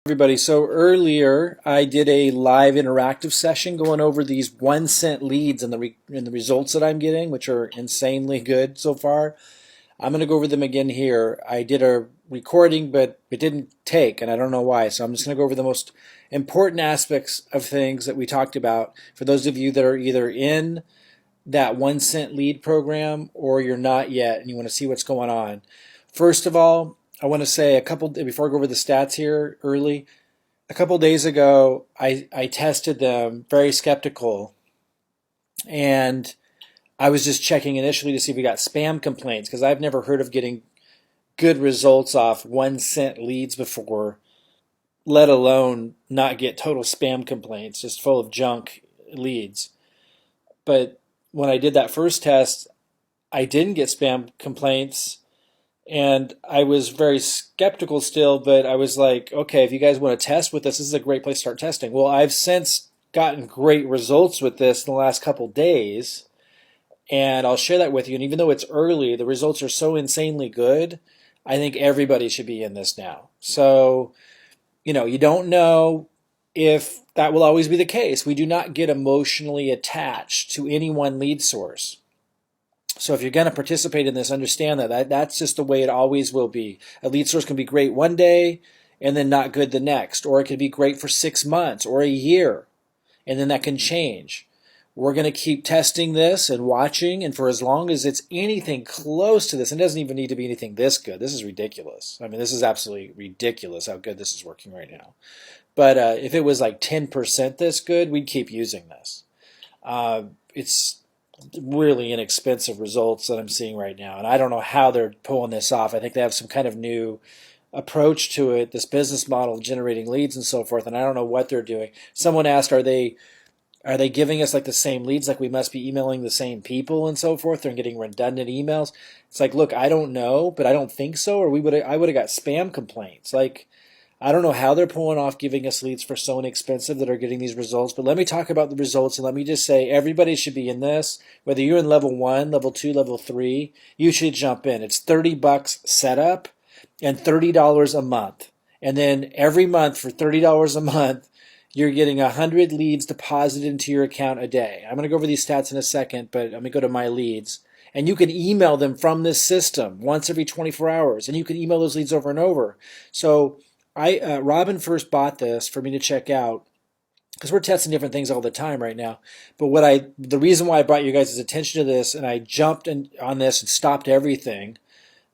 Everybody, so earlier I did a live interactive session going over these 1 cent leads and the results that I'm getting, which are insanely good so far. I'm going to go over them again here. I did a recording, but it didn't take, and I don't know why. So I'm just going to go over the most important aspects of things that we talked about for those of you that are either in that 1 cent lead program or you're not yet and you want to see what's going on. First of all, I want to say before I go over the stats here early, a couple days ago, I tested them, very skeptical, and I was just checking initially to see if we got spam complaints because I've never heard of getting good results off 1 cent leads before, let alone not get total spam complaints, just full of junk leads. But when I did that first test, I didn't get spam complaints. And I was very skeptical still, but I was like, okay, if you guys want to test with this is a great place to start testing. Well, I've since gotten great results with this in the last couple days, and I'll share that with you. And even though it's early, the results are so insanely good, I think everybody should be in this now. So, you don't know if that will always be the case. We do not get emotionally attached to any one lead source. So if you're going to participate in this, understand that's just the way it always will be. A lead source can be great one day and then not good the next, or it can be great for 6 months or a year, and then that can change. We're going to keep testing this and watching, and for as long as it's anything close to this, and it doesn't even need to be anything this good. This is ridiculous. I mean, this is absolutely ridiculous how good this is working right now. But if it was like 10% this good, we'd keep using this. It's really inexpensive results that I'm seeing right now. And I don't know how they're pulling this off. I think they have some kind of new approach to it, this business model of generating leads and so forth. And I don't know what they're doing. Someone asked, are they giving us like the same leads? Like we must be emailing the same people and so forth. They're getting redundant emails. It's like, look, I don't know, but I don't think so. Or I would have got spam complaints. Like, I don't know how they're pulling off giving us leads for so inexpensive that are getting these results, but let me talk about the results and let me just say everybody should be in this. Whether you're in level 1, level 2, level 3, you should jump in. It's $30 setup and $30 a month. And then every month for $30 a month, you're getting 100 leads deposited into your account a day. I'm going to go over these stats in a second, but let me go to my leads. And you can email them from this system once every 24 hours, and you can email those leads over and over. So Robin first bought this for me to check out because we're testing different things all the time right now. But the reason why I brought you guys' attention to this and I jumped on this and stopped everything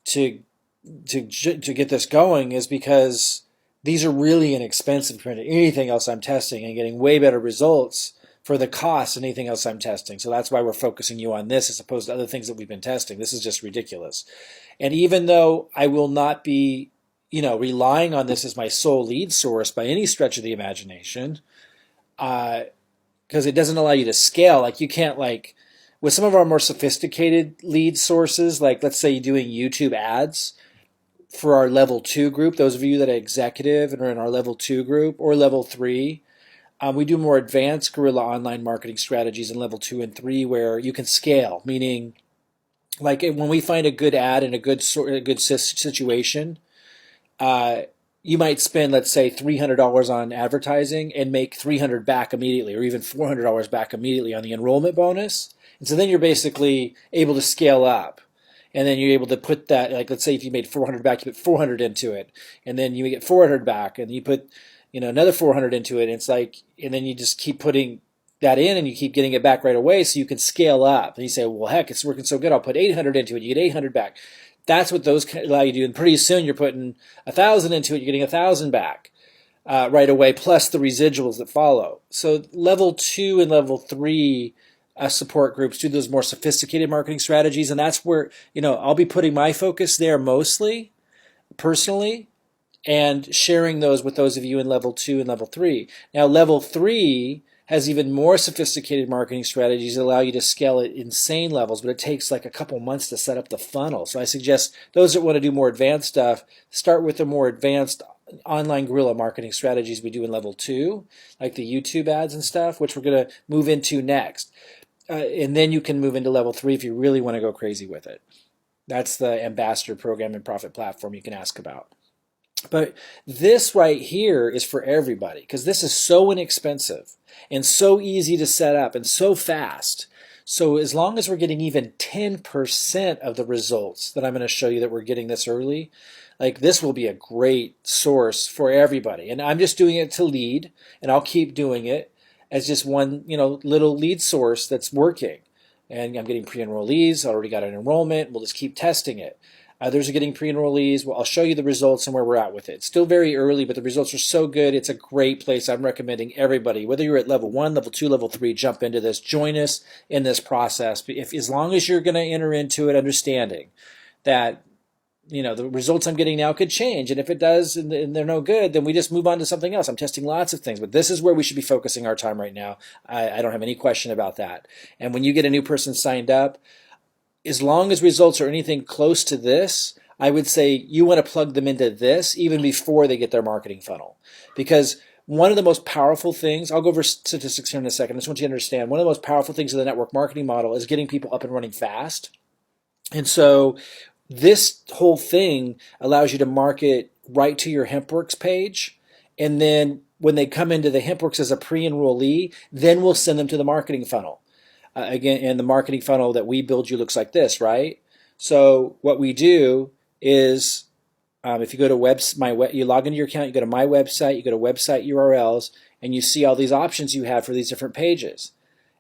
to get this going is because these are really inexpensive compared to anything else I'm testing and getting way better results for the cost than anything else I'm testing. So that's why we're focusing you on this as opposed to other things that we've been testing. This is just ridiculous. And even though I will not be relying on this as my sole lead source by any stretch of the imagination, because it doesn't allow you to scale. Like you can't with some of our more sophisticated lead sources, like let's say you're doing YouTube ads for our level 2 group, those of you that are executive and are in our level 2 group or level 3, we do more advanced guerrilla online marketing strategies in level 2 and 3 where you can scale, meaning like when we find a good ad in a good situation, you might spend, let's say, $300 on advertising and make $300 back immediately, or even $400 back immediately on the enrollment bonus. And so then you're basically able to scale up. And then you're able to put that, like, let's say if you made 400 back, you put 400 into it. And then you get 400 back, and you put, another 400 into it. And it's like, and then you just keep putting that in and you keep getting it back right away so you can scale up. And you say, well, heck, it's working so good. I'll put 800 into it. You get 800 back. That's what those allow you to do. And pretty soon you're putting 1,000 into it. You're getting 1,000 back right away, plus the residuals that follow. So level 2 and level 3 support groups do those more sophisticated marketing strategies. And that's where, I'll be putting my focus there mostly, personally, and sharing those with those of you in level 2 and level 3. Now, level 3 has even more sophisticated marketing strategies that allow you to scale at insane levels, but it takes like a couple months to set up the funnel. So I suggest those that want to do more advanced stuff, start with the more advanced online guerrilla marketing strategies we do in level 2, like the YouTube ads and stuff, which we're going to move into next. And then you can move into level 3 if you really want to go crazy with it. That's the ambassador program and profit platform you can ask about. But this right here is for everybody because this is so inexpensive and so easy to set up and so fast. So as long as we're getting even 10% of the results that I'm going to show you that we're getting this early, like this will be a great source for everybody. And I'm just doing it to lead, and I'll keep doing it as just one, little lead source that's working. And I'm getting pre-enrollees, already got an enrollment. We'll just keep testing it. Others are getting pre-enrollees. Well, I'll show you the results and where we're at with it. It's still very early, but the results are so good. It's a great place. I'm recommending everybody, whether you're at level 1, level 2, level 3, jump into this. Join us in this process. As long as you're going to enter into it understanding that the results I'm getting now could change. And if it does and they're no good, then we just move on to something else. I'm testing lots of things, but this is where we should be focusing our time right now. I don't have any question about that. And when you get a new person signed up, as long as results are anything close to this, I would say you want to plug them into this even before they get their marketing funnel. Because one of the most powerful things, I'll go over statistics here in a second, I just want you to understand, one of the most powerful things of the network marketing model is getting people up and running fast. And so this whole thing allows you to market right to your Hempworx page. And then when they come into the Hempworx as a pre-enrollee, then we'll send them to the marketing funnel. Again, and the marketing funnel that we build you looks like this, right? So what we do is, if you go to you log into your account, you go to my website, you go to website URLs, and you see all these options you have for these different pages.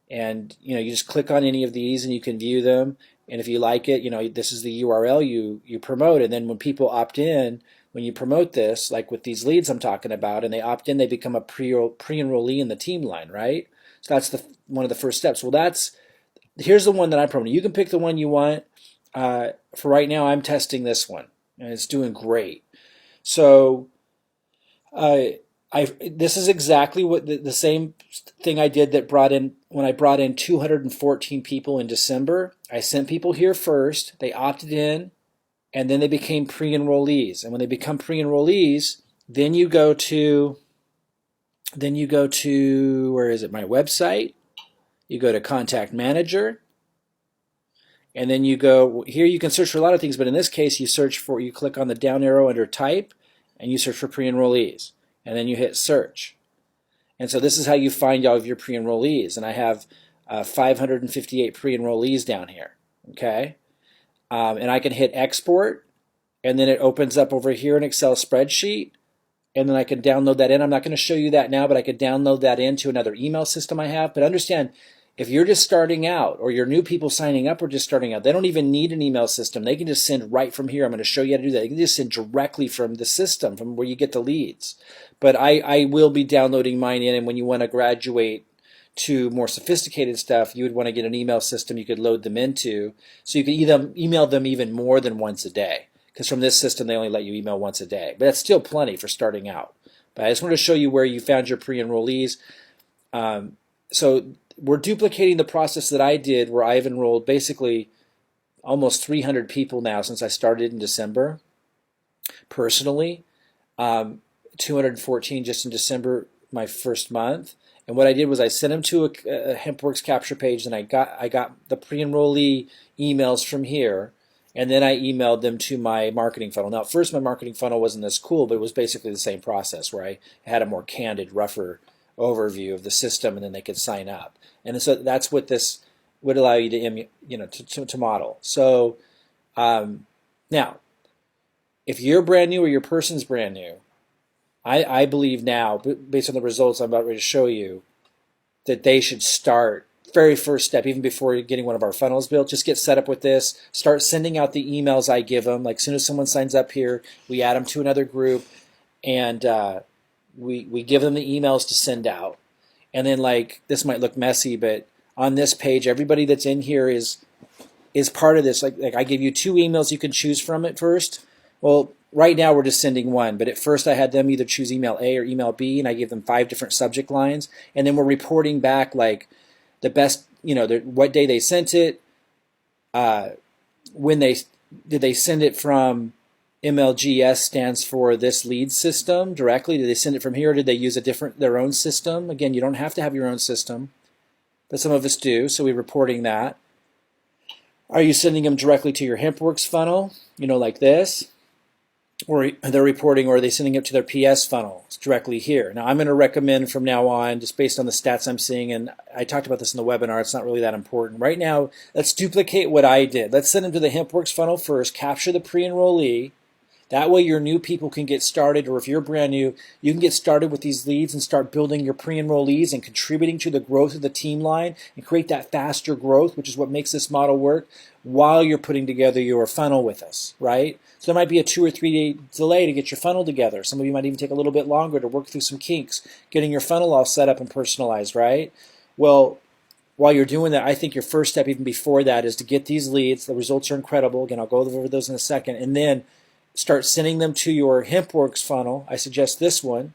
And you just click on any of these, and you can view them. And if you like it, this is the URL you promote. And then when people opt in, when you promote this, like with these leads I'm talking about, and they opt in, they become a pre-enrollee in the team line, right? So that's one of the first steps. Well, here's the one that I'm promoting. You can pick the one you want. For right now, I'm testing this one, and it's doing great. So this is exactly what the same thing I did when I brought in 214 people in December. I sent people here first. They opted in, and then they became pre-enrollees. And when they become pre-enrollees, then you go to where is it? My website. You go to Contact Manager, and then you go here. You can search for a lot of things, but in this case, you click on the down arrow under Type, and you search for pre-enrollees, and then you hit Search. And so this is how you find all of your pre-enrollees. And I have 558 pre-enrollees down here. Okay, and I can hit Export, and then it opens up over here an Excel spreadsheet. And then I can download that in. I'm not going to show you that now, but I could download that into another email system I have. But understand, if you're just starting out or your new people signing up are just starting out, they don't even need an email system. They can just send right from here. I'm going to show you how to do that. They can just send directly from the system, from where you get the leads. But I will be downloading mine in, and when you want to graduate to more sophisticated stuff, you would want to get an email system you could load them into, so you could either email them even more than once a day. Because from this system, they only let you email once a day. But that's still plenty for starting out. But I just want to show you where you found your pre-enrollees. So we're duplicating the process that I did, where I've enrolled basically almost 300 people now since I started in December. Personally, 214 just in December, my first month. And what I did was I sent them to a Hempworx capture page, and I got the pre-enrollee emails from here. And then I emailed them to my marketing funnel. Now, at first, my marketing funnel wasn't this cool, but it was basically the same process, where I had a more candid, rougher overview of the system, and then they could sign up. And so that's what this would allow you to model. So now, if you're brand new or your person's brand new, I believe now, based on the results I'm about ready to show you, that they should start. Very first step, even before getting one of our funnels built, just get set up with this. Start sending out the emails I give them. Like, as soon as someone signs up here, we add them to another group, and we give them the emails to send out. And then, like, this might look messy, but on this page, everybody that's in here is part of this. Like I give you 2 emails you can choose from at first. Well, right now we're just sending one, but at first I had them either choose email A or email B, and I gave them 5 different subject lines, and then we're reporting back like the best, what day they sent it, when did they send it from. MLGS stands for this lead system directly. Did they send it from here, or did they use their own system? Again, you don't have to have your own system, but some of us do, so we're reporting that. Are you sending them directly to your Hempworx funnel, like this? or they're reporting, or are they sending it to their PS funnel directly here? Now, I'm going to recommend from now on, just based on the stats I'm seeing, and I talked about this in the webinar, it's not really that important. Right now, let's duplicate what I did. Let's send them to the Hempworx funnel first, capture the pre-enrollee. That way your new people can get started, or if you're brand new, you can get started with these leads and start building your pre-enrollees and contributing to the growth of the team line and create that faster growth, which is what makes this model work, while you're putting together your funnel with us, right? So there might be a 2 or 3 day delay to get your funnel together. Some of you might even take a little bit longer to work through some kinks, getting your funnel all set up and personalized, right? Well, while you're doing that, I think your first step even before that is to get these leads. The results are incredible. Again, I'll go over those in a second. And then start sending them to your Hempworx funnel. I suggest this one.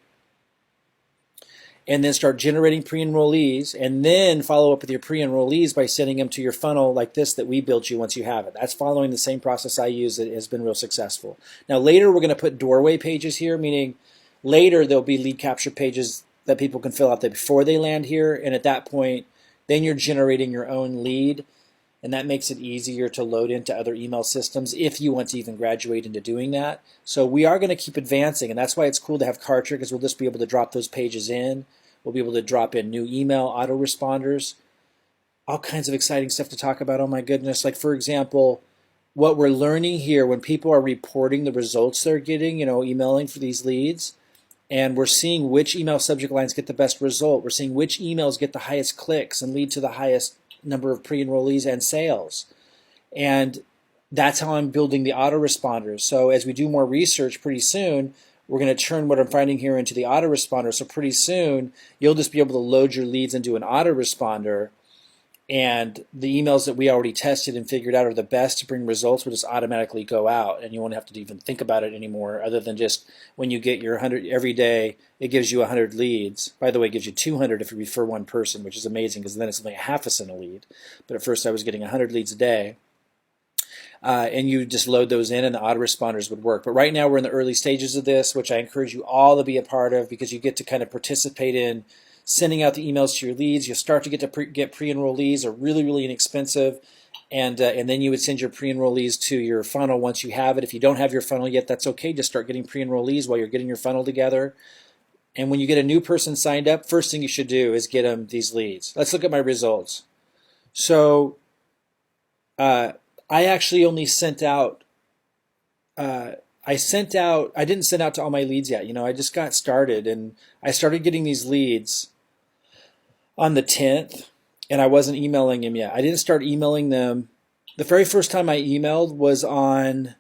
And then start generating pre-enrollees, and then follow up with your pre-enrollees by sending them to your funnel like this that we built you once you have it. That's following the same process I use that has been real successful. Now later we're going to put doorway pages here, meaning later there'll be lead capture pages that people can fill out before they land here, and at that point then you're generating your own lead, and that makes it easier to load into other email systems if you want to even graduate into doing that. So we are going to keep advancing, and that's why it's cool to have Kartra, because we'll just be able to drop those pages in. We'll be able to drop in new email autoresponders, all kinds of exciting stuff to talk about. Oh my goodness. Like, for example, what we're learning here when people are reporting the results they're getting, emailing for these leads, and we're seeing which email subject lines get the best result. We're seeing which emails get the highest clicks and lead to the highest number of pre-enrollees and sales. And that's how I'm building the autoresponders. So as we do more research pretty soon, we're going to turn what I'm finding here into the autoresponder. So pretty soon, you'll just be able to load your leads into an autoresponder, and the emails that we already tested and figured out are the best to bring results will just automatically go out, and you won't have to even think about it anymore, other than just when you get your 100 every day, it gives you 100 leads. By the way, it gives you 200 if you refer one person, which is amazing because then it's only half a cent a lead. But at first I was getting 100 leads a day. And you just load those in and the autoresponders would work. But right now we're in the early stages of this, which I encourage you all to be a part of, because you get to kind of participate in sending out the emails to your leads. You'll start to get pre-enrollees, are really, really inexpensive. And then you would send your pre-enrollees to your funnel once you have it. If you don't have your funnel yet, that's okay. Just start getting pre-enrollees while you're getting your funnel together. And when you get a new person signed up, first thing you should do is get them these leads. Let's look at my results. So I actually only sent out, I didn't send out to all my leads yet. I just got started, and I started getting these leads on the 10th, and I wasn't emailing them yet. I didn't start emailing them. The very first time I emailed was on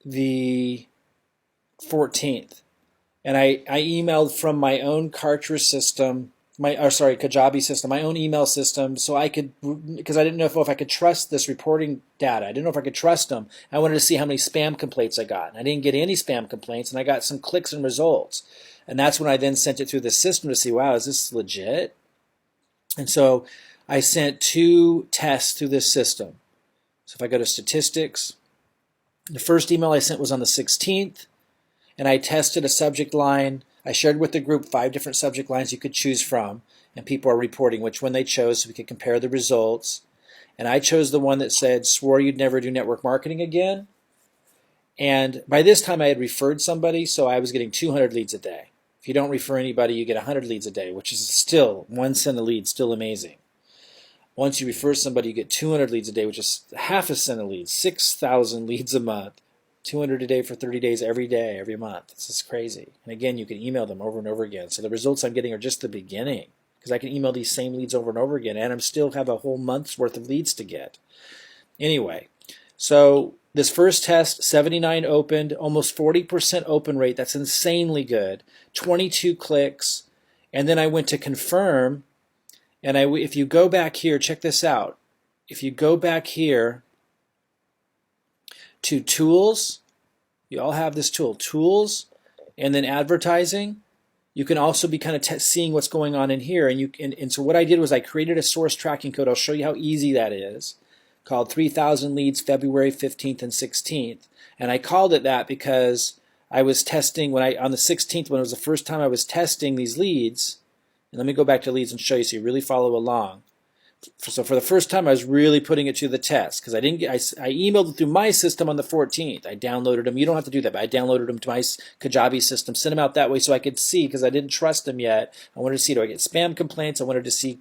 the 14th, and I emailed from my own Kartra system, Kajabi system, my own email system, so I could, because I didn't know if I could trust this reporting data. I didn't know if I could trust them. I wanted to see how many spam complaints I got. And I didn't get any spam complaints, and I got some clicks and results. And that's when I then sent it through the system to see, wow, is this legit? And so I sent 2 tests through this system. So if I go to statistics, the first email I sent was on the 16th, and I tested a subject line. I shared with the group 5 different subject lines you could choose from, and people are reporting which one they chose so we could compare the results. And I chose the one that said, swore you'd never do network marketing again. And by this time I had referred somebody, so I was getting 200 leads a day. If you don't refer anybody, you get 100 leads a day, which is still 1 cent a lead, still amazing. Once you refer somebody, you get 200 leads a day, which is half a cent a lead, 6,000 leads a month. 200 a day for 30 days every day, every month. This is crazy. And again, you can email them over and over again. So the results I'm getting are just the beginning, because I can email these same leads over and over again, and I'm still have a whole month's worth of leads to get. Anyway, so this first test, 79 opened, almost 40% open rate. That's insanely good. 22 clicks. And then I went to confirm, and if you go back here, check this out. If you go back here to tools, you all have this tool, tools, and then advertising. You can also be kind of seeing what's going on in here. And so what I did was I created a source tracking code. I'll show you how easy that is, called 3,000 leads February 15th and 16th. And I called it that because I was testing on the 16th, when it was the first time I was testing these leads. And let me go back to leads and show you so you really follow along. So for the first time, I was really putting it to the test because I didn't get. I emailed it through my system on the 14th. I downloaded them. You don't have to do that, but I downloaded them to my Kajabi system, sent them out that way so I could see because I didn't trust them yet. I wanted to see, do I get spam complaints? I wanted to see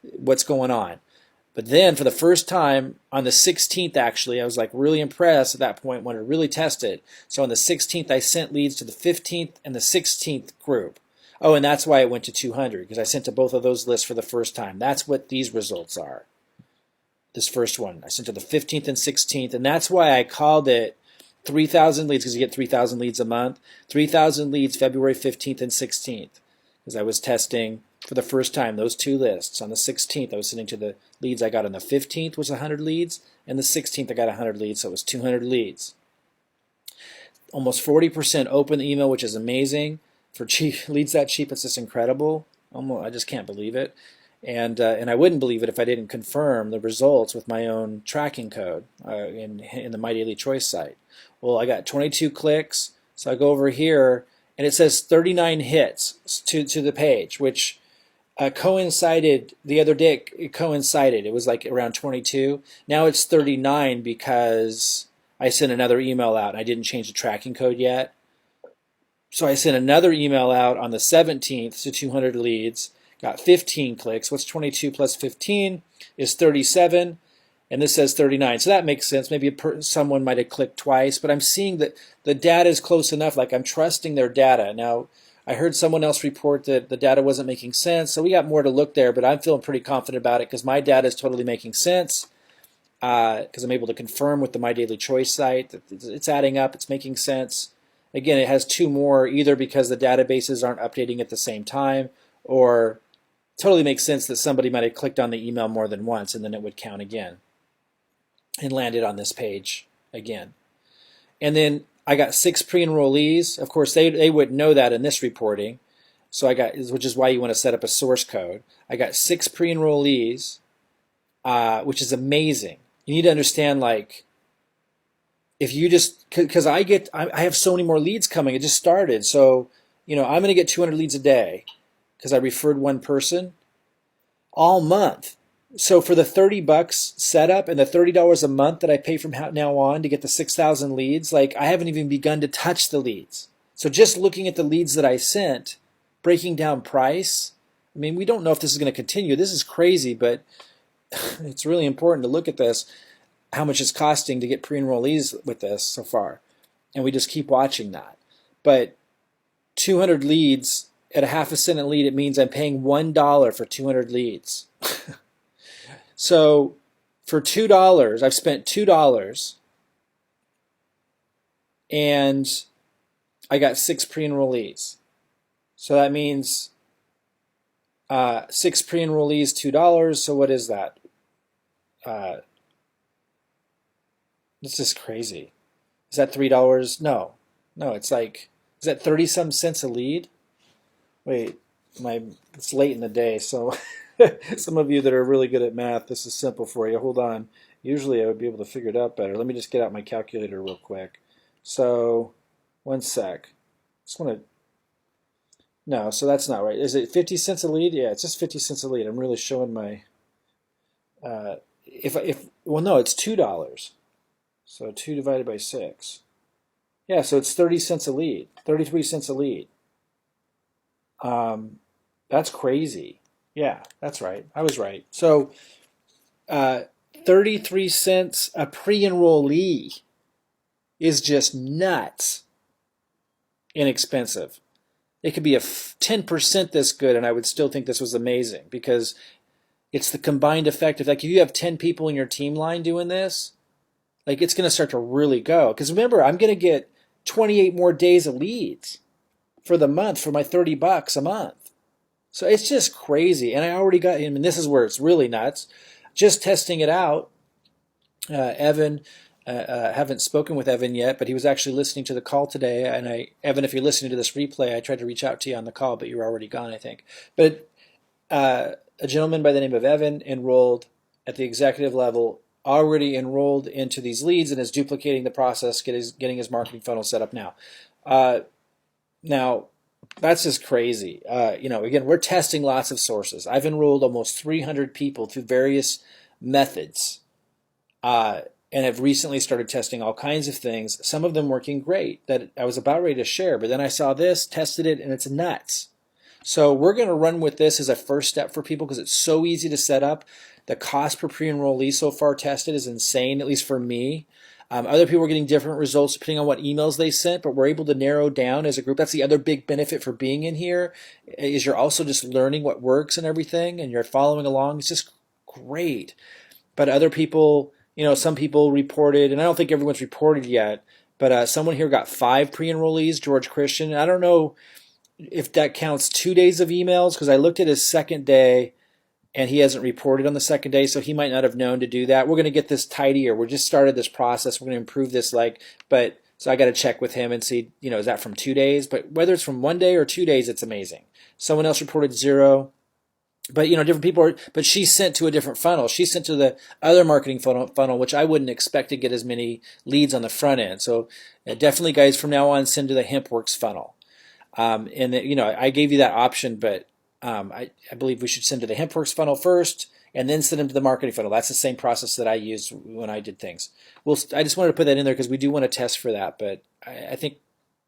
what's going on. But then for the first time on the 16th, actually, I was like really impressed at that point, wanted to really test it. So on the 16th, I sent leads to the 15th and the 16th group. Oh, and that's why it went to 200, because I sent to both of those lists for the first time. That's what these results are. This first one, I sent to the 15th and 16th, and that's why I called it 3,000 leads, because you get 3,000 leads a month. 3,000 leads February 15th and 16th, because I was testing for the first time those two lists. On the 16th, I was sending to the leads I got on the 15th was 100 leads, and the 16th I got 100 leads, so it was 200 leads. Almost 40% open email, which is amazing. For cheap leads that cheap, it's just incredible. I just can't believe it. And I wouldn't believe it if I didn't confirm the results with my own tracking code in the My Daily Choice site. Well, I got 22 clicks, so I go over here, and it says 39 hits to the page, which coincided the other day. It coincided. It was like around 22. Now it's 39 because I sent another email out, and I didn't change the tracking code yet. So I sent another email out on the 17th to 200 leads, got 15 clicks. What's 22 plus 15 is 37, and this says 39. So that makes sense. Maybe someone might have clicked twice, but I'm seeing that the data is close enough, like I'm trusting their data. Now, I heard someone else report that the data wasn't making sense, so we got more to look there, but I'm feeling pretty confident about it because my data is totally making sense because I'm able to confirm with the My Daily Choice site that it's adding up, it's making sense. Again, it has two more, either because the databases aren't updating at the same time, or totally makes sense that somebody might have clicked on the email more than once, and then it would count again and landed on this page again. And then I got 6 pre-enrollees. Of course, they wouldn't know that in this reporting, so which is why you want to set up a source code. I got 6 pre-enrollees, which is amazing. You need to understand, like, if you just, because I have so many more leads coming. It just started. So, I'm going to get 200 leads a day because I referred one person all month. So for the $30 setup and the $30 a month that I pay from now on to get the 6,000 leads, like I haven't even begun to touch the leads. So just looking at the leads that I sent, breaking down price, I mean, we don't know if this is going to continue. This is crazy, but it's really important to look at this. How much it's costing to get pre-enrollees with this so far, and we just keep watching that. But 200 leads at a half a cent a lead, it means I'm paying $1 for 200 leads. So for $2, I've spent $2, and I got 6 pre-enrollees. So that means 6 pre-enrollees, $2. So what is that? This is crazy. Is that $3? No, it's like, is that 30-some cents a lead? Wait, it's late in the day, so some of you that are really good at math, this is simple for you. Hold on. Usually I would be able to figure it out better. Let me just get out my calculator real quick. So, one sec. No, so that's not right. Is it 50 cents a lead? Yeah, it's just 50 cents a lead. I'm really showing my, well, no, it's $2. So 2 divided by 6. Yeah, so it's 30 cents a lead, 33 cents a lead. That's crazy. Yeah, that's right. I was right. So 33 cents a pre-enrollee is just nuts inexpensive. It could be a 10% this good, and I would still think this was amazing because it's the combined effect of, like, if you have 10 people in your team line doing this, like, it's going to start to really go. Because remember, I'm going to get 28 more days of leads for the month for my $30 a month. So it's just crazy. And I already got, and this is where it's really nuts. Just testing it out, Evan, haven't spoken with Evan yet, but he was actually listening to the call today. And Evan, if you're listening to this replay, I tried to reach out to you on the call, but you were already gone, I think. But a gentleman by the name of Evan enrolled at the executive level, already enrolled into these leads, and is duplicating the process, getting his marketing funnel set up now. Now, That's just crazy. Again, we're testing lots of sources. I've enrolled almost 300 people through various methods, uh, and have recently started testing all kinds of things. Some of them working great that I was about ready to share, but then I saw this, tested it, and it's nuts. So we're going to run with this as a first step for people because it's so easy to set up. The cost per pre-enrollee so far tested is insane, at least for me. Other people are getting different results depending on what emails they sent, but we're able to narrow down as a group. That's the other big benefit for being in here, is you're also just learning what works and everything, and you're following along. It's just great. But other people, some people reported, and I don't think everyone's reported yet, but someone here got 5 pre-enrollees, George Christian. I don't know if that counts 2 days of emails, because I looked at his second day and he hasn't reported on the second day, so he might not have known to do that. We're going to get this tidier. We just started this process. We're going to improve this, so I got to check with him and see, is that from 2 days? But whether it's from 1 day or 2 days, it's amazing. Someone else reported 0. But different people but she's sent to a different funnel. She's sent to the other marketing funnel, which I wouldn't expect to get as many leads on the front end. So definitely, guys, from now on, send to the Hempworx funnel. I gave you that option, but I believe we should send to the Hempworx funnel first and then send them to the marketing funnel. That's the same process that I used when I did things. I just wanted to put that in there because we do want to test for that, but I think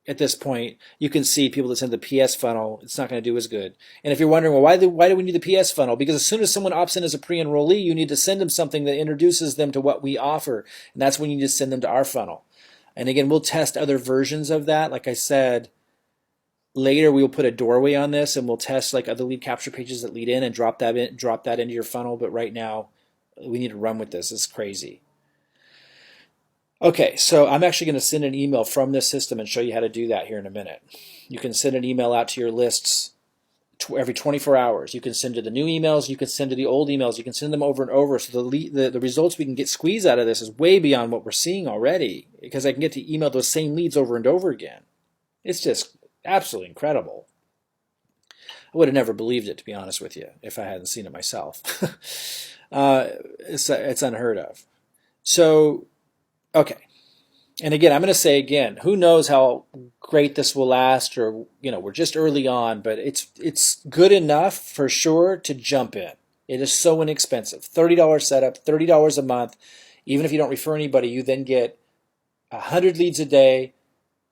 at this point you can see people that send the PS funnel, it's not going to do as good. And if you're wondering, well, why do we need the PS funnel? Because as soon as someone opts in as a pre-enrollee, you need to send them something that introduces them to what we offer, and that's when you just send them to our funnel. And again, we'll test other versions of that. Like I said, later we will put a doorway on this, and we'll test like other lead capture pages that lead in and drop that into your funnel. But right now, we need to run with this. It's crazy. Okay, so I'm actually going to send an email from this system and show you how to do that here in a minute. You can send an email out to your lists every 24 hours. You can send to the new emails. You can send to the old emails. You can send them over and over. So the results we can get squeezed out of this is way beyond what we're seeing already, because I can get to email those same leads over and over again. It's just absolutely incredible. I would have never believed it, to be honest with you, if I hadn't seen it myself. It's unheard of. So, okay. And again, I'm going to say again, who knows how great this will last, or, we're just early on, but it's good enough for sure to jump in. It is so inexpensive. $30 setup, $30 a month. Even if you don't refer anybody, you then get 100 leads a day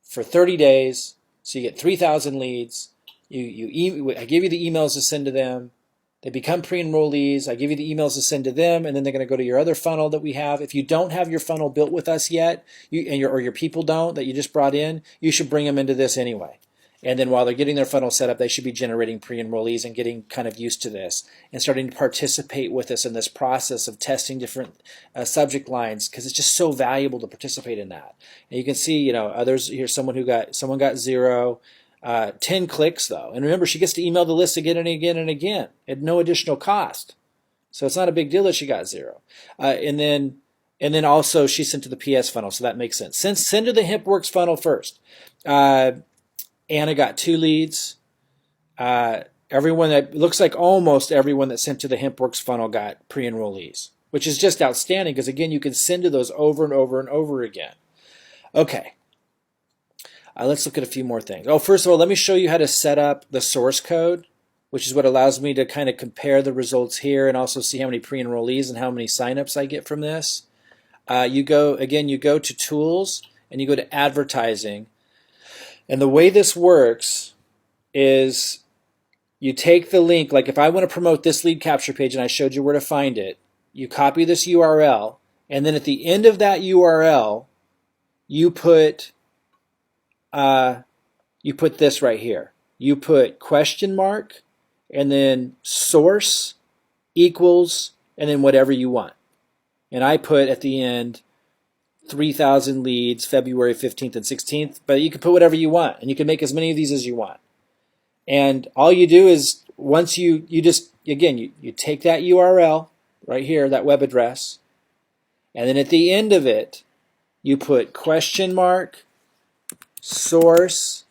for 30 days. So you get 3,000 leads. I give you the emails to send to them. They become pre-enrollees. I give you the emails to send to them, and then they're going to go to your other funnel that we have. If you don't have your funnel built with us yet, or your people don't that you just brought in, you should bring them into this anyway. And then while they're getting their funnel set up, they should be generating pre-enrollees and getting kind of used to this and starting to participate with us in this process of testing different subject lines, because it's just so valuable to participate in that. And you can see, others here. Someone got 0. 10 clicks though, and remember, she gets to email the list again and again and again at no additional cost. So it's not a big deal that she got 0. And then also she sent to the PS funnel, so that makes sense. Send to the Hempworx funnel first. Anna got 2 leads. Looks like almost everyone that sent to the Hempworx funnel got pre-enrollees, which is just outstanding because again, you can send to those over and over and over again. Okay. Let's look at a few more things. First of all, let me show you how to set up the source code, which is what allows me to kind of compare the results here and also see how many pre-enrollees and how many signups I get from this. You go to Tools, and you go to Advertising. And the way this works is you take the link, like if I want to promote this lead capture page and I showed you where to find it, you copy this URL, and then at the end of that URL, you put this right here. You put question mark and then source equals and then whatever you want. And I put at the end 3,000 leads February 15th and 16th, but you can put whatever you want, and you can make as many of these as you want. And all you do is once you take that URL right here, that web address, and then at the end of it, you put question mark, source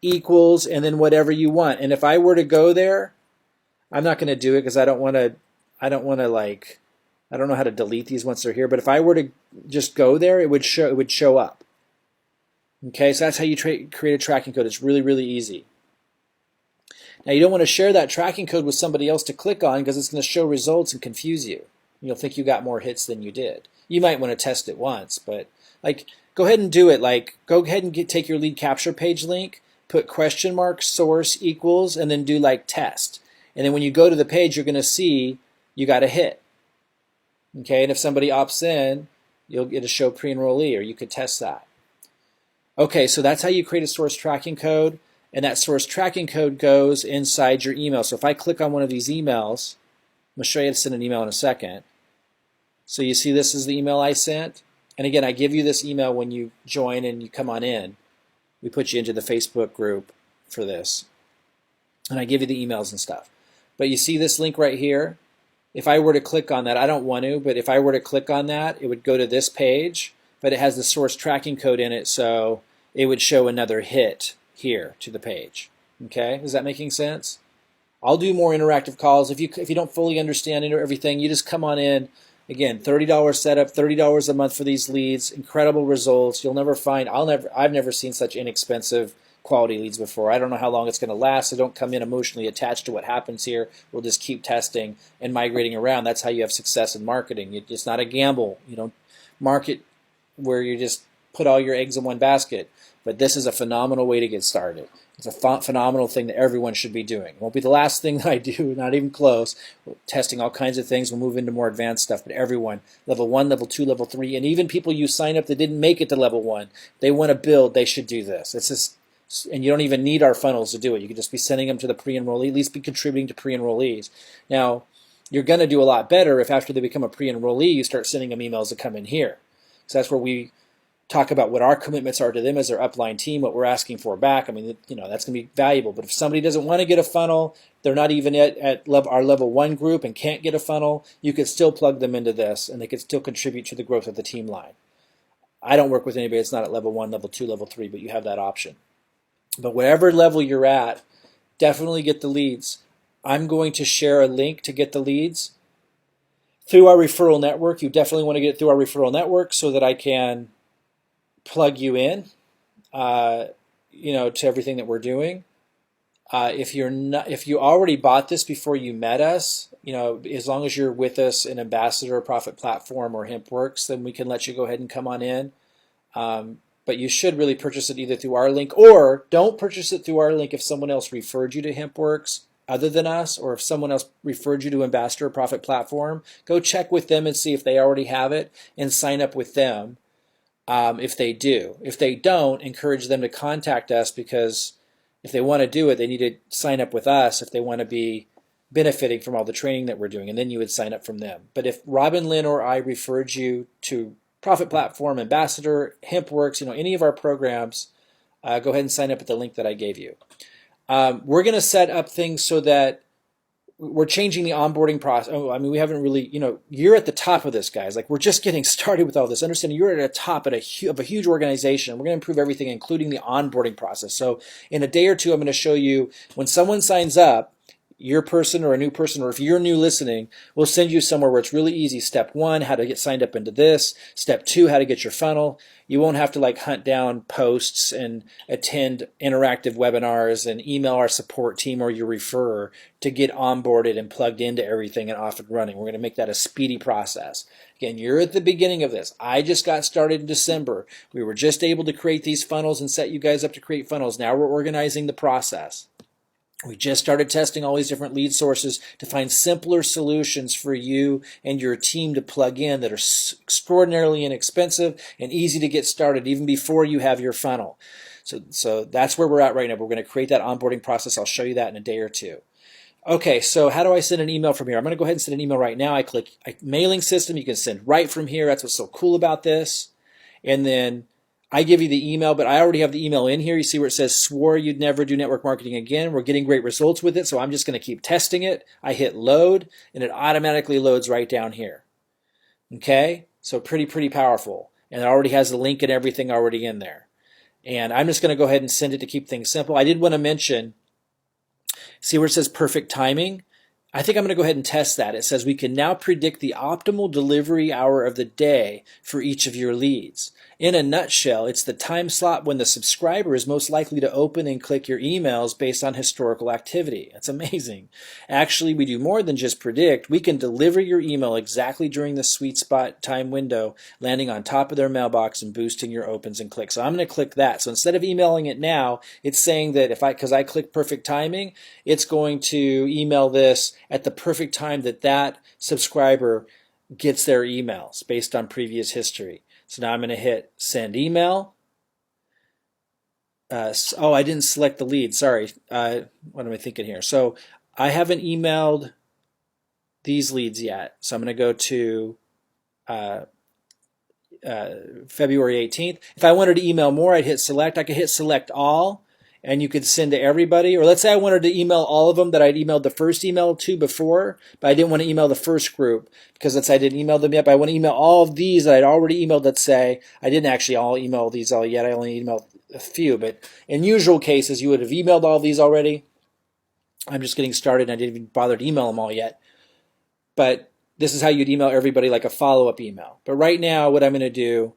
equals, and then whatever you want. And if I were to go there, I'm not going to do it because I don't know how to delete these once they're here, but if I were to just go there, it would show up. Okay, so that's how you create a tracking code. It's really, really easy. Now you don't want to share that tracking code with somebody else to click on because it's going to show results and confuse you. You'll think you got more hits than you did. You might want to test it once, but like go ahead and do it. Like go ahead and take your lead capture page link, put question mark source equals, and then do like test. And then when you go to the page, you're going to see you got a hit. Okay, and if somebody opts in, you'll get a show pre-enrollee, or you could test that. Okay, so that's how you create a source tracking code, and that source tracking code goes inside your email. So if I click on one of these emails, I'm going to show you how to send an email in a second. So you see this is the email I sent. And again, I give you this email when you join and you come on in. We put you into the Facebook group for this. And I give you the emails and stuff. But you see this link right here? If I were to click on that, I don't want to, but if I were to click on that, it would go to this page, but it has the source tracking code in it, so it would show another hit here to the page. Okay, is that making sense? I'll do more interactive calls. If you don't fully understand everything, you just come on in. Again, $30 setup, $30 a month for these leads, incredible results. You'll never find, I've never seen such inexpensive quality leads before. I don't know how long it's going to last, so don't come in emotionally attached to what happens here. We'll just keep testing and migrating around. That's how you have success in marketing. It's not a gamble. You don't market where you just put all your eggs in one basket. But this is a phenomenal way to get started. It's a phenomenal thing that everyone should be doing. It won't be the last thing that I do, not even close. We're testing all kinds of things. We'll move into more advanced stuff, but everyone, level 1, level 2, level 3, and even people you sign up that didn't make it to level 1, they want to build, they should do this. It's just, and you don't even need our funnels to do it. You can just be sending them to the pre-enrollee, at least be contributing to pre-enrollees. Now, you're going to do a lot better if after they become a pre-enrollee, you start sending them emails that come in here. So that's where we talk about what our commitments are to them as their upline team, what we're asking for back. I mean, you know, that's going to be valuable. But if somebody doesn't want to get a funnel, they're not even at our level 1 group and can't get a funnel, you could still plug them into this and they could still contribute to the growth of the team line. I don't work with anybody that's not at level 1, level 2, level 3, but you have that option. But whatever level you're at, definitely get the leads. I'm going to share a link to get the leads through our referral network. You definitely want to get it through our referral network so that I can plug you in, you know, to everything that we're doing. If you already bought this before you met us, you know, as long as you're with us in Ambassador, Profit Platform, or Hempworx, then we can let you go ahead and come on in. But you should really purchase it either through our link, or don't purchase it through our link if someone else referred you to Hempworx other than us, or if someone else referred you to Ambassador, Profit Platform. Go check with them and see if they already have it and sign up with them. If they do. If they don't, encourage them to contact us, because if they want to do it, they need to sign up with us if they want to be benefiting from all the training that we're doing, and then you would sign up from them. But if Robin, Lynn, or I referred you to Profit Platform, Ambassador, Hempworx, you know, any of our programs, go ahead and sign up at the link that I gave you. We're going to set up things so that we're changing the onboarding process. Oh, I mean, we haven't really, you know, you're at the top of this, guys. Like, we're just getting started with all this. Understand, you're at the top of a huge organization. We're going to improve everything, including the onboarding process. So in a day or two, I'm going to show you when someone signs up, your person or a new person, or if you're new listening, we'll send you somewhere where it's really easy. Step 1, how to get signed up into this. Step 2, how to get your funnel. You won't have to like hunt down posts and attend interactive webinars and email our support team or your referrer to get onboarded and plugged into everything and off and running. We're going to make that a speedy process. Again, you're at the beginning of this. I just got started in December. We were just able to create these funnels and set you guys up to create funnels. Now we're organizing the process. We just started testing all these different lead sources to find simpler solutions for you and your team to plug in that are extraordinarily inexpensive and easy to get started even before you have your funnel. So that's where we're at right now. We're going to create that onboarding process. I'll show you that in a day or two. Okay, so how do I send an email from here? I'm going to go ahead and send an email right now. I click mailing system. You can send right from here. That's what's so cool about this. And then I give you the email, but I already have the email in here. You see where it says, swore you'd never do network marketing again. We're getting great results with it, so I'm just going to keep testing it. I hit load, and it automatically loads right down here. Okay? So pretty powerful. And it already has the link and everything already in there. And I'm just going to go ahead and send it to keep things simple. I did want to mention, see where it says perfect timing? I think I'm going to go ahead and test that. It says we can now predict the optimal delivery hour of the day for each of your leads. In a nutshell, it's the time slot when the subscriber is most likely to open and click your emails based on historical activity. That's amazing. Actually, we do more than just predict. We can deliver your email exactly during the sweet spot time window, landing on top of their mailbox and boosting your opens and clicks. So I'm going to click that. So instead of emailing it now, it's saying that because I click perfect timing, it's going to email this at the perfect time that subscriber gets their emails based on previous history. So now I'm going to hit send email. I didn't select the lead. Sorry. What am I thinking here? So I haven't emailed these leads yet. So I'm going to go to February 18th. If I wanted to email more, I'd hit select. I could hit select all, and you could send to everybody. Or let's say I wanted to email all of them that I'd emailed the first email to before, but I didn't want to email the first group because let's say I didn't email them yet, but I want to email all of these that I'd already emailed. Let's say I didn't actually all email these all yet. I only emailed a few, but in usual cases, you would have emailed all of these already. I'm just getting started and I didn't even bother to email them all yet. But this is how you'd email everybody, like a follow-up email. But right now, what I'm going to do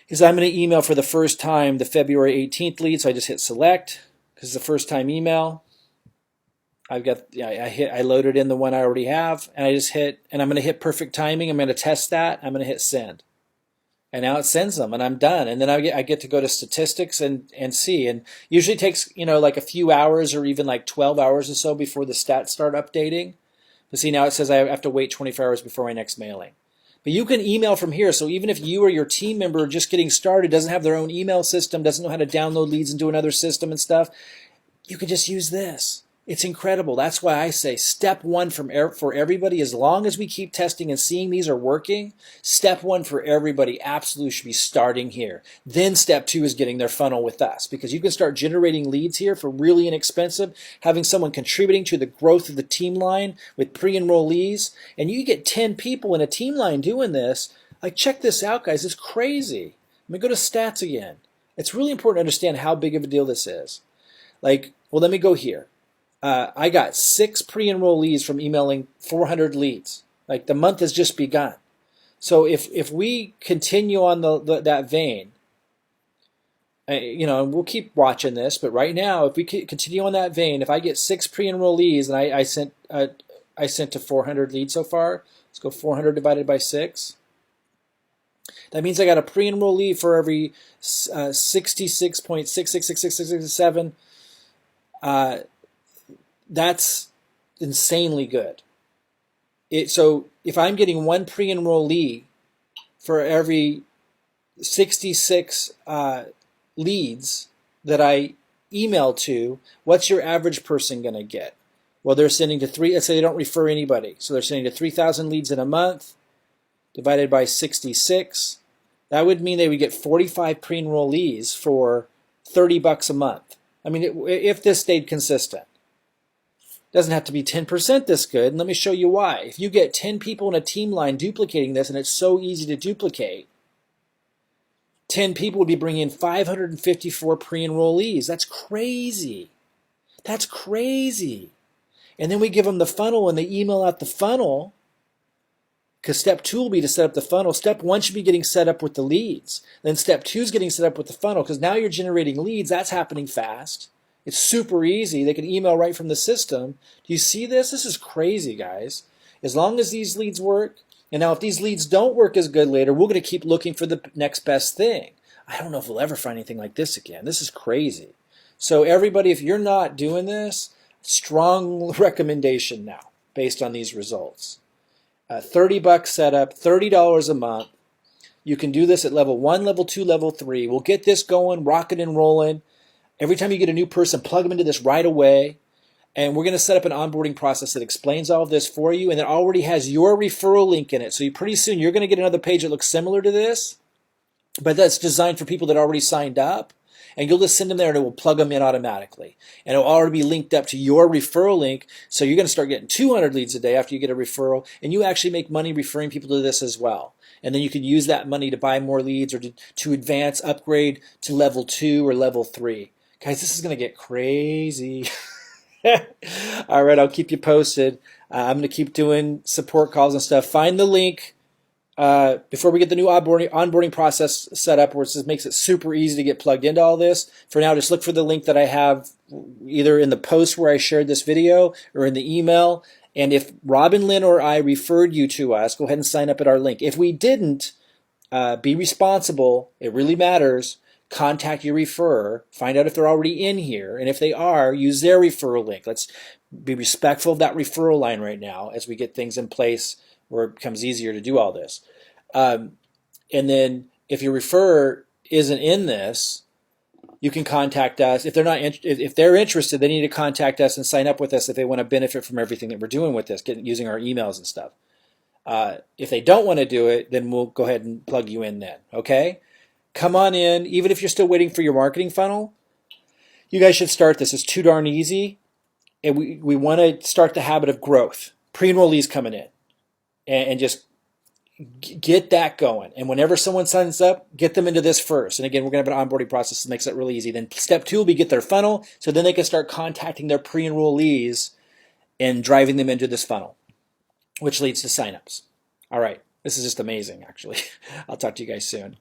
is I'm going to email for the first time the February 18th lead. So I just hit select because it's the first time email. I loaded in the one I already have, and I just hit, and I'm going to hit perfect timing. I'm going to test that. I'm going to hit send. And now it sends them, and I'm done. And then I get to go to statistics and see. And usually it takes, like a few hours or even like 12 hours or so before the stats start updating. But see, now it says I have to wait 24 hours before my next mailing. But you can email from here. So even if you or your team member just getting started doesn't have their own email system, doesn't know how to download leads into another system and stuff, you can just use this. It's incredible. That's why I say step one for everybody, as long as we keep testing and seeing these are working, step one for everybody absolutely should be starting here. Then step two is getting their funnel with us, because you can start generating leads here for really inexpensive, having someone contributing to the growth of the team line with pre-enrollees, and you get 10 people in a team line doing this. Like, check this out, guys. It's crazy. Let me go to stats again. It's really important to understand how big of a deal this is. Let me go here. I got 6 pre-enrollees from emailing 400 leads. Like, the month has just begun. So if we continue on that vein, and we'll keep watching this, but right now, if we continue on that vein, if I get 6 pre-enrollees and I sent to 400 leads so far, let's go 400 divided by 6. That means I got a pre-enrollee for every 66.666667. That's insanely good. So if I'm getting 1 pre-enrollee for every 66 leads that I email to, what's your average person going to get? Well, they're sending to 3. Let's say they don't refer anybody. So they're sending to 3,000 leads in a month divided by 66. That would mean they would get 45 pre-enrollees for $30 a month. I mean, if this stayed consistent. Doesn't have to be 10% this good, and let me show you why. If you get 10 people in a team line duplicating this, and it's so easy to duplicate, 10 people would be bringing in 554 pre-enrollees. That's crazy. That's crazy. And then we give them the funnel, and they email out the funnel, because step 2 will be to set up the funnel. Step 1 should be getting set up with the leads. Then step 2 is getting set up with the funnel, because now you're generating leads. That's happening fast. It's super easy. They can email right from the system. Do you see this? This is crazy, guys. As long as these leads work, and now if these leads don't work as good later, we're going to keep looking for the next best thing. I don't know if we'll ever find anything like this again. This is crazy. So everybody, if you're not doing this, strong recommendation now based on these results. $30 setup, $30 a month. You can do this at level 1, level 2, level 3. We'll get this going, rocking and rolling. Every time you get a new person, plug them into this right away. And we're going to set up an onboarding process that explains all of this for you, and it already has your referral link in it. So pretty soon you're going to get another page that looks similar to this, but that's designed for people that already signed up. And you'll just send them there and it will plug them in automatically. And it'll already be linked up to your referral link. So you're going to start getting 200 leads a day after you get a referral. And you actually make money referring people to this as well. And then you can use that money to buy more leads or to advance, upgrade to level 2 or level 3. Guys, this is going to get crazy. All right, I'll keep you posted. I'm going to keep doing support calls and stuff. Find the link before we get the new onboarding process set up, where it just makes it super easy to get plugged into all this. For now, just look for the link that I have either in the post where I shared this video or in the email. And if Robin, Lynn, or I referred you to us, go ahead and sign up at our link. If we didn't, be responsible. It really matters. Contact your referrer. Find out if they're already in here. And if they are, use their referral link. Let's be respectful of that referral line right now as we get things in place where it becomes easier to do all this. And then if your referrer isn't in this, you can contact us. If they're not, if they're interested, they need to contact us and sign up with us if they want to benefit from everything that we're doing with this, using our emails and stuff. If they don't want to do it, then we'll go ahead and plug you in then. Okay? Come on in. Even if you're still waiting for your marketing funnel, you guys should start this. It's too darn easy. And we want to start the habit of growth. Pre-enrollees coming in. And just get that going. And whenever someone signs up, get them into this first. And again, we're going to have an onboarding process that makes that really easy. Then step 2 will be get their funnel. So then they can start contacting their pre-enrollees and driving them into this funnel, which leads to signups. All right. This is just amazing, actually. I'll talk to you guys soon.